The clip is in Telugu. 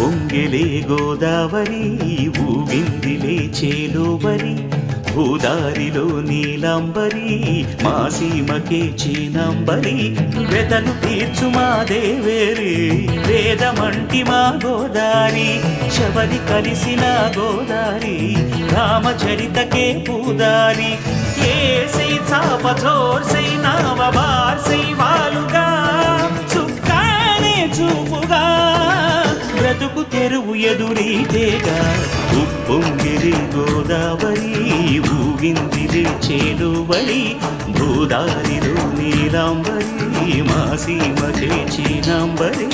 ఉప్పొంగిలే గోదావరి ఊగిందిలే చేలోబరి భూదారిలో నీలాంబరి మా సీమకే చీనాంబరి వెతలు తీర్చు మా దేవేరి వేదమంటి మా గోదారి శబరి కలిసిన గోదారి రామచరితకే పూదారి ఏసై చాప చోర్సై నావ బార్సై వాలుగా చుక్కానే చూపుగా బ్రతుకు తెరువు ఎదురీతేగా ఉప్పొంగిరి గోదావరి ఊగిందిలే చేలువరి భూదారిలో నీలాంబరి మా సీమకే చీనాంబరి